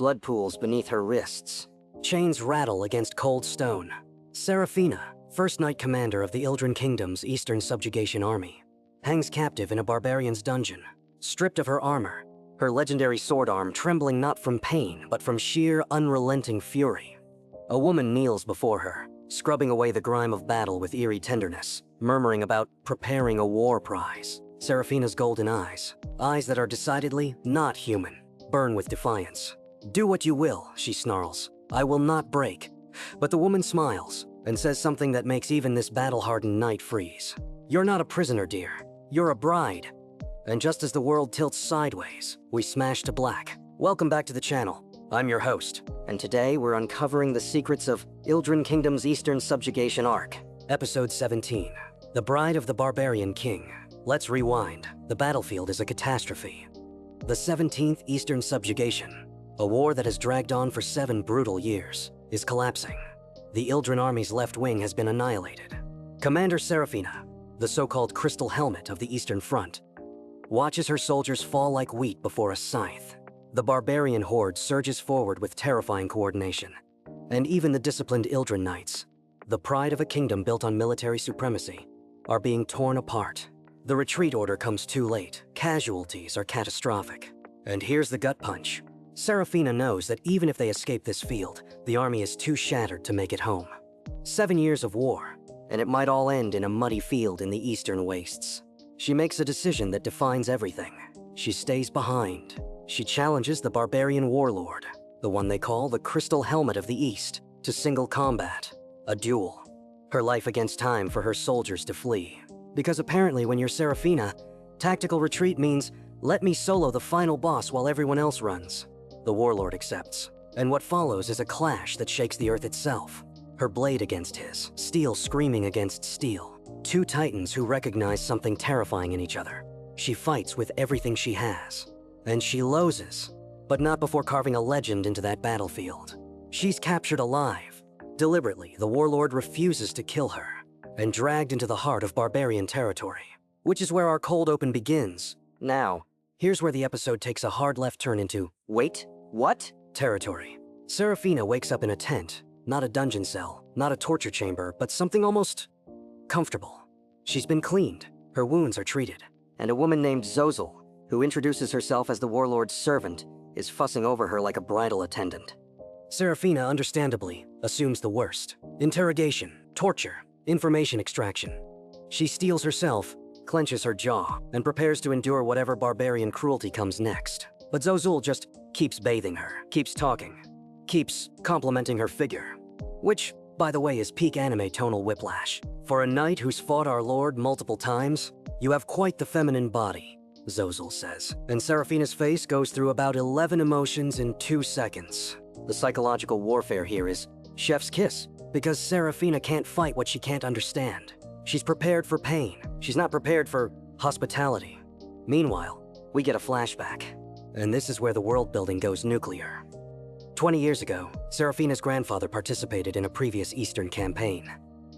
Blood pools beneath her wrists. Chains rattle against cold stone. Seraphina, first knight commander of the Ildren Kingdom's Eastern Subjugation Army, hangs captive in a barbarian's dungeon, stripped of her armor, her legendary sword arm trembling not from pain, but from sheer, unrelenting fury. A woman kneels before her, scrubbing away the grime of battle with eerie tenderness, murmuring about preparing a war prize. Seraphina's golden eyes that are decidedly not human, burn with defiance. "Do what you will," she snarls. "I will not break." But the woman smiles and says something that makes even this battle-hardened knight freeze. "You're not a prisoner, dear. You're a bride." And just as the world tilts sideways, we smash to black. Welcome back to the channel. I'm your host, and today we're uncovering the secrets of Ildren Kingdom's Eastern Subjugation Arc. Episode 17, The Bride of the Barbarian King. Let's rewind. The battlefield is a catastrophe. The 17th Eastern Subjugation, a war that has dragged on for 7 brutal years, is collapsing. The Ildren army's left wing has been annihilated. Commander Seraphina, the so-called Crystal Helmet of the Eastern Front, watches her soldiers fall like wheat before a scythe. The barbarian horde surges forward with terrifying coordination, and even the disciplined Ildren knights, the pride of a kingdom built on military supremacy, are being torn apart. The retreat order comes too late. Casualties are catastrophic. And here's the gut punch. Seraphina knows that even if they escape this field, the army is too shattered to make it home. 7 years of war, and it might all end in a muddy field in the eastern wastes. She makes a decision that defines everything. She stays behind. She challenges the barbarian warlord, the one they call the Crystal Helmet of the East, to single combat, a duel. Her life against time for her soldiers to flee. Because apparently when you're Seraphina, tactical retreat means, let me solo the final boss while everyone else runs. The warlord accepts, and what follows is a clash that shakes the earth itself. Her blade against his, steel screaming against steel. 2 titans who recognize something terrifying in each other. She fights with everything she has, and she loses, but not before carving a legend into that battlefield. She's captured alive. Deliberately, the warlord refuses to kill her, and dragged into the heart of barbarian territory, which is where our cold open begins. Now, here's where the episode takes a hard left turn into, wait, what? Territory. Seraphina wakes up in a tent, not a dungeon cell, not a torture chamber, but something almost comfortable. She's been cleaned, her wounds are treated, and a woman named 𝙒𝘼𝙏𝘼, who introduces herself as the warlord's servant, is fussing over her like a bridal attendant. Seraphina, understandably, assumes the worst. Interrogation, torture, information extraction. She steels herself, clenches her jaw, and prepares to endure whatever barbarian cruelty comes next. But 𝙒𝘼𝙏 just keeps bathing her, keeps talking, keeps complimenting her figure. Which, by the way, is peak anime tonal whiplash. For a knight who's fought our lord multiple times, you have quite the feminine body, 𝙒𝘼𝙏 says. And Seraphina's face goes through about 11 emotions in 2 seconds. The psychological warfare here is chef's kiss, because Seraphina can't fight what she can't understand. She's prepared for pain. She's not prepared for hospitality. Meanwhile, we get a flashback. And this is where the world building goes nuclear. 20 years ago, Seraphina's grandfather participated in a previous Eastern campaign.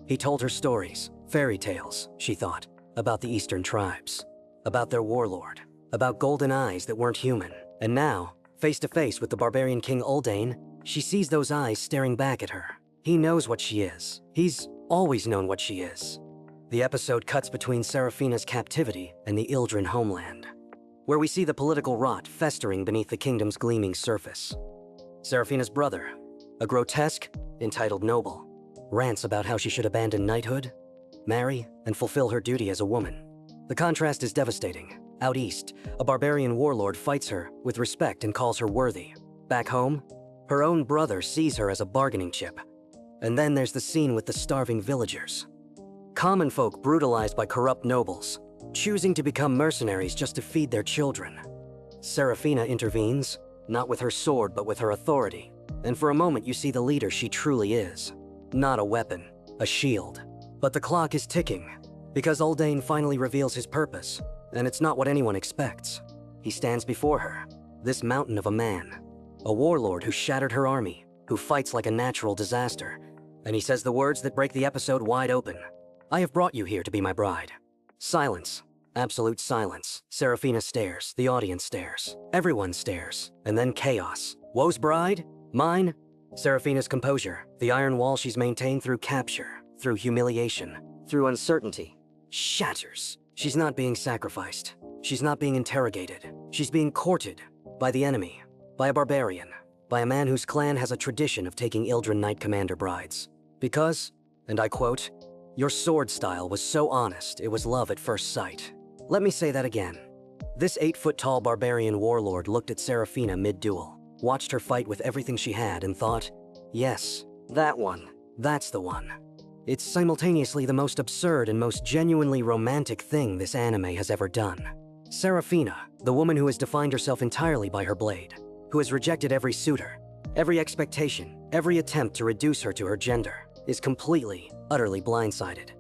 He told her stories, fairy tales, she thought, about the Eastern tribes, about their warlord, about golden eyes that weren't human. And now, face to face with the barbarian king 𝙒𝘏𝑗𝑛, she sees those eyes staring back at her. He knows what she is. He's always known what she is. The episode cuts between Seraphina's captivity and the Ildren homeland, where we see the political rot festering beneath the kingdom's gleaming surface. Seraphina's brother, a grotesque, entitled noble, rants about how she should abandon knighthood, marry, and fulfill her duty as a woman. The contrast is devastating. Out east, a barbarian warlord fights her with respect and calls her worthy. Back home, her own brother sees her as a bargaining chip. And then there's the scene with the starving villagers. Common folk brutalized by corrupt nobles, choosing to become mercenaries just to feed their children. Seraphina intervenes, not with her sword but with her authority. And for a moment you see the leader she truly is. Not a weapon, a shield. But the clock is ticking, because 𝙒𝘏𝑗𝑛 finally reveals his purpose, and it's not what anyone expects. He stands before her, this mountain of a man, a warlord who shattered her army, who fights like a natural disaster, and he says the words that break the episode wide open. "I have brought you here to be my bride." Silence. Absolute silence. Seraphina stares, the audience stares, everyone stares, and then chaos. Woe's bride? Mine? Seraphina's composure, the iron wall she's maintained through capture, through humiliation, through uncertainty, shatters. She's not being sacrificed. She's not being interrogated. She's being courted by the enemy, by a barbarian, by a man whose clan has a tradition of taking Ildren Knight Commander brides. Because, and I quote, "Your sword style was so honest, it was love at first sight." Let me say that again. This 8-foot-tall barbarian warlord looked at Seraphina mid-duel, watched her fight with everything she had, and thought, yes, that one, that's the one. It's simultaneously the most absurd and most genuinely romantic thing this anime has ever done. Seraphina, the woman who has defined herself entirely by her blade, who has rejected every suitor, every expectation, every attempt to reduce her to her gender, is completely, utterly blindsided.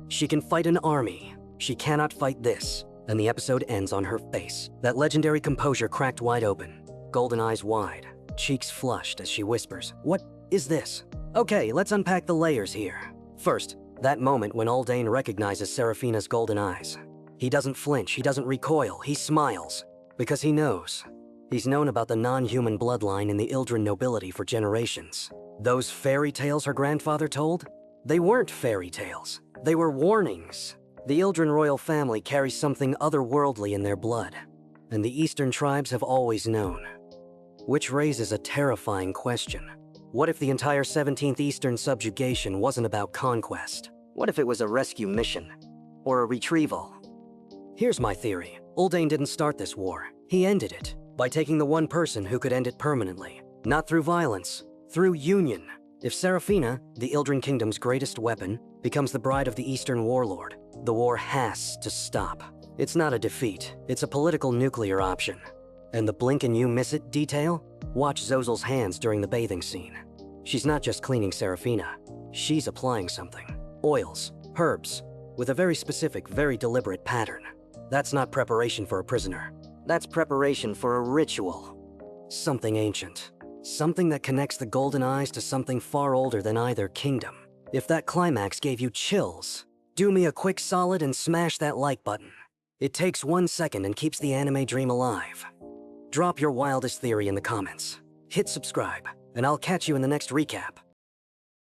She can fight an army. She cannot fight this. And the episode ends on her face. That legendary composure cracked wide open, golden eyes wide, cheeks flushed as she whispers, "What is this?" Okay, let's unpack the layers here. First, that moment when 𝙒𝙃𝘼𝙉𝙆𝙎 recognizes Seraphina's golden eyes. He doesn't flinch, he doesn't recoil, he smiles. Because he knows. He's known about the non-human bloodline in the Ildren nobility for generations. Those fairy tales her grandfather told? They weren't fairy tales. They were warnings. The Ildren royal family carries something otherworldly in their blood, and the Eastern tribes have always known. Which raises a terrifying question. What if the entire 17th Eastern subjugation wasn't about conquest? What if it was a rescue mission? Or a retrieval? Here's my theory. 𝙒𝙃𝘼𝙉𝙆𝙎 didn't start this war. He ended it by taking the one person who could end it permanently. Not through violence, through union. If Seraphina, the Ildren Kingdom's greatest weapon, becomes the bride of the Eastern warlord, the war has to stop. It's not a defeat, it's a political nuclear option. And the blink and you miss it detail? Watch 𝙒𝙎𝙆's hands during the bathing scene. She's not just cleaning Seraphina, she's applying something. Oils, herbs, with a very specific, very deliberate pattern. That's not preparation for a prisoner. That's preparation for a ritual. Something ancient. Something that connects the golden eyes to something far older than either kingdom. If that climax gave you chills, do me a quick solid and smash that like button. It takes 1 second and keeps the anime dream alive. Drop your wildest theory in the comments. Hit subscribe, and I'll catch you in the next recap.